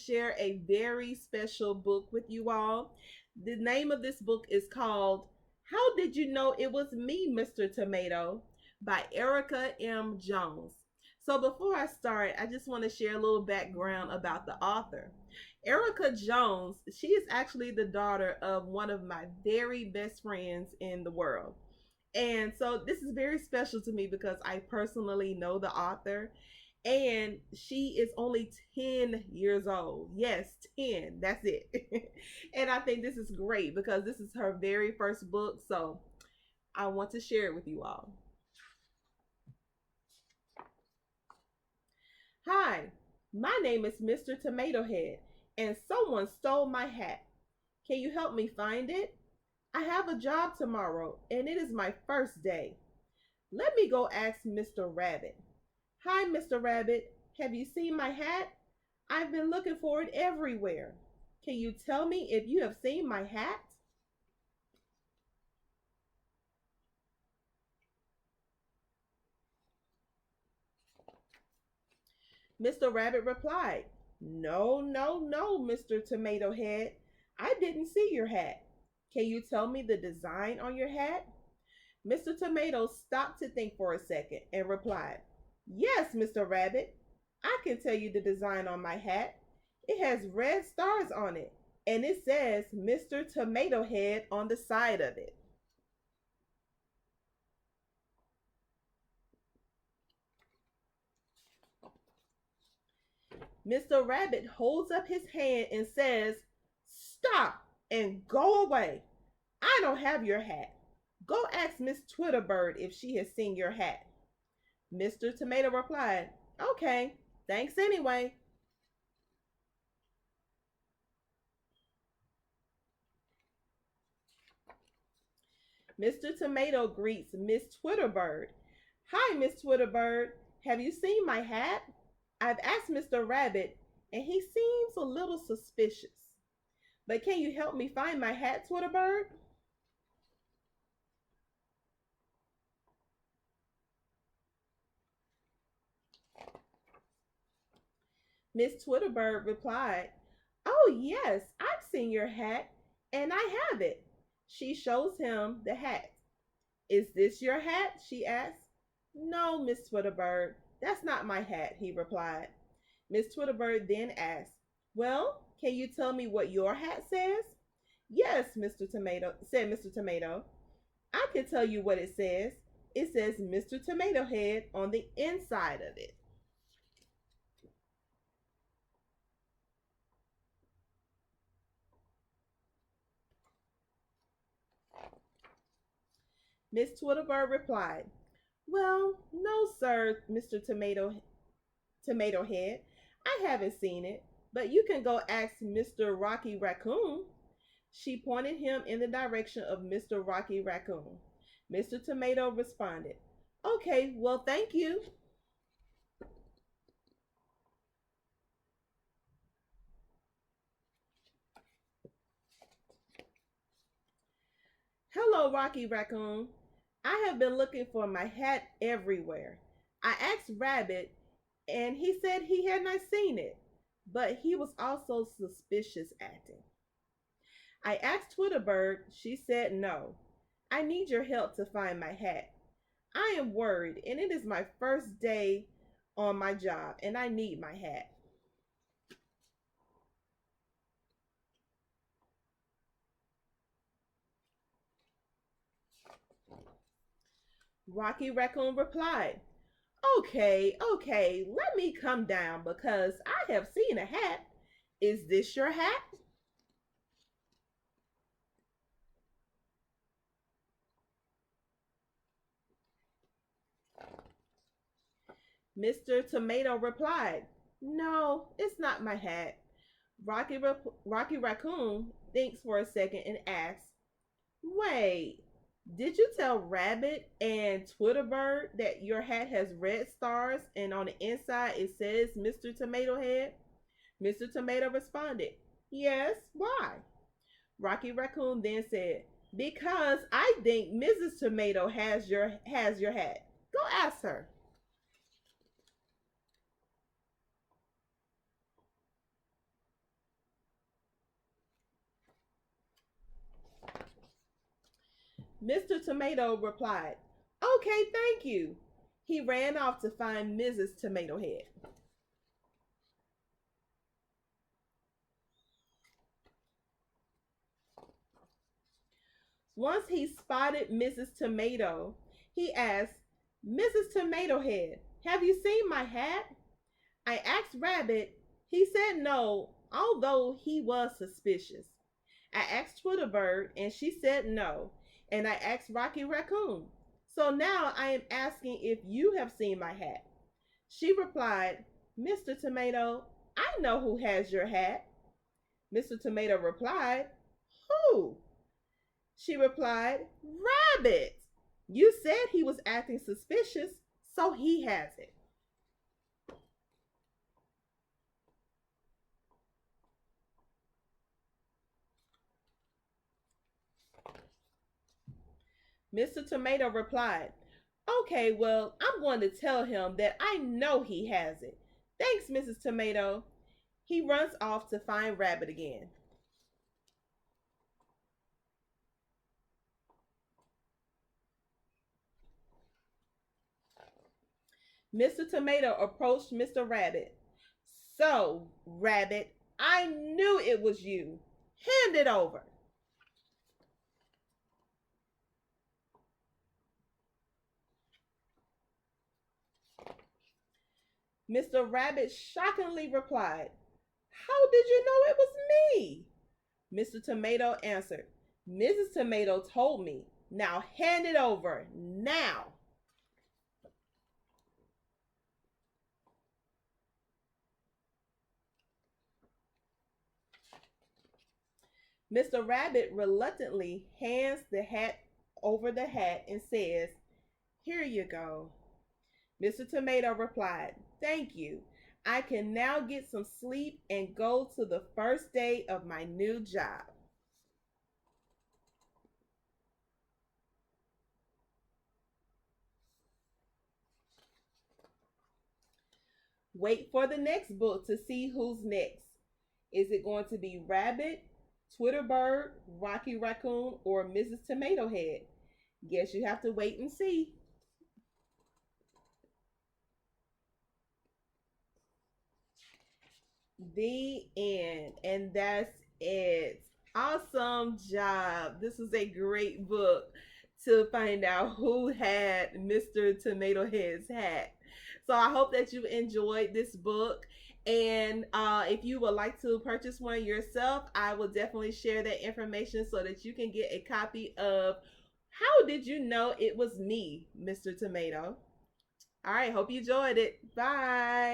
share a very special book with you all. The name of this book is called How Did You Know It Was Me, Mr. Tomato by Erica M. Jones. So before I start, I just want to share a little background about the author. Erica Jones, she is actually the daughter of one of my very best friends in the world. And so this is very special to me because I personally know the author and she is only 10 years old. Yes, 10. That's it. And I think this is great because this is her very first book. So I want to share it with you all. Hi, my name is Mr. Tomato Head, and someone stole my hat. Can you help me find it? I have a job tomorrow, and it is my first day. Let me go ask Mr. Rabbit. Hi, Mr. Rabbit. Have you seen my hat? I've been looking for it everywhere. Can you tell me if you have seen my hat? Mr. Rabbit replied, No, no, no, Mr. Tomato Head. I didn't see your hat. Can you tell me the design on your hat? Mr. Tomato stopped to think for a second and replied, Yes, Mr. Rabbit. I can tell you the design on my hat. It has red stars on it, and it says Mr. Tomato Head on the side of it. Mr. Rabbit holds up his hand and says, Stop and go away. I don't have your hat. Go ask Miss Twitterbird if she has seen your hat. Mr. Tomato replied, Okay, thanks anyway. Mr. Tomato greets Miss Twitterbird. Hi, Miss Twitterbird. Have you seen my hat? I've asked Mr. Rabbit, and he seems a little suspicious. But can you help me find my hat, Twitterbird? Miss Twitterbird replied, Oh, yes, I've seen your hat, and I have it. She shows him the hat. Is this your hat? She asked. No, Miss Twitterbird, that's not my hat, he replied. Miss Twitterbird then asked, Well, can you tell me what your hat says? Yes, Mr. Tomato, said Mr. Tomato. I can tell you what it says. It says Mr. Tomato Head on the inside of it. Miss Twitterbird replied, Well, no, sir, Mr. Tomato Head. I haven't seen it, but you can go ask Mr. Rocky Raccoon. She pointed him in the direction of Mr. Rocky Raccoon. Mr. Tomato responded, Okay, well, thank you. Hello, Rocky Raccoon. I have been looking for my hat everywhere. I asked Rabbit, and he said he had not seen it, but he was also suspicious acting. I asked Twitterbird, she said no. I need your help to find my hat. I am worried, and it is my first day on my job, and I need my hat. Rocky Raccoon replied, Okay, okay, let me come down because I have seen a hat. Is this your hat? Mr. Tomato replied, No, it's not my hat. Rocky Raccoon thinks for a second and asks, Wait, did you tell Rabbit and Twitterbird that your hat has red stars and on the inside it says Mr. Tomato Head? Mr. Tomato responded, Yes, why? Rocky Raccoon then said, Because I think Mrs. Tomato has your hat. Go ask her. Mr. Tomato replied, "Okay, thank you." He ran off to find Mrs. Tomato Head. Once he spotted Mrs. Tomato, he asked, "Mrs. Tomato Head, have you seen my hat?" I asked Rabbit. He said no, although he was suspicious. I asked Twitterbird, and she said no. And I asked Rocky Raccoon. So now I am asking if you have seen my hat. She replied, "Mr. Tomato, I know who has your hat." Mr. Tomato replied, "Who?" She replied, "Rabbit. You said he was acting suspicious, so he has it." Mr. Tomato replied, "Okay, well, I'm going to tell him that I know he has it. Thanks, Mrs. Tomato." He runs off to find Rabbit again. Mr. Tomato approached Mr. Rabbit. "So, Rabbit, I knew it was you. Hand it over." Mr. Rabbit shockingly replied, "How did you know it was me?" Mr. Tomato answered, "Mrs. Tomato told me. Now hand it over, now." Mr. Rabbit reluctantly hands the hat over the hat and says, "Here you go." Mr. Tomato replied, "Thank you. I can now get some sleep and go to the first day of my new job." Wait for the next book to see who's next. Is it going to be Rabbit, Twitterbird, Rocky Raccoon, or Mrs. Tomato Head? Guess you have to wait and see. The end. And that's it. Awesome job. This is a great book to find out who had Mr. Tomato Head's hat. So I hope that you enjoyed this book. And if you would like to purchase one yourself, I will definitely share that information so that you can get a copy of How Did You Know It Was Me, Mr. Tomato? All right, hope you enjoyed it. Bye.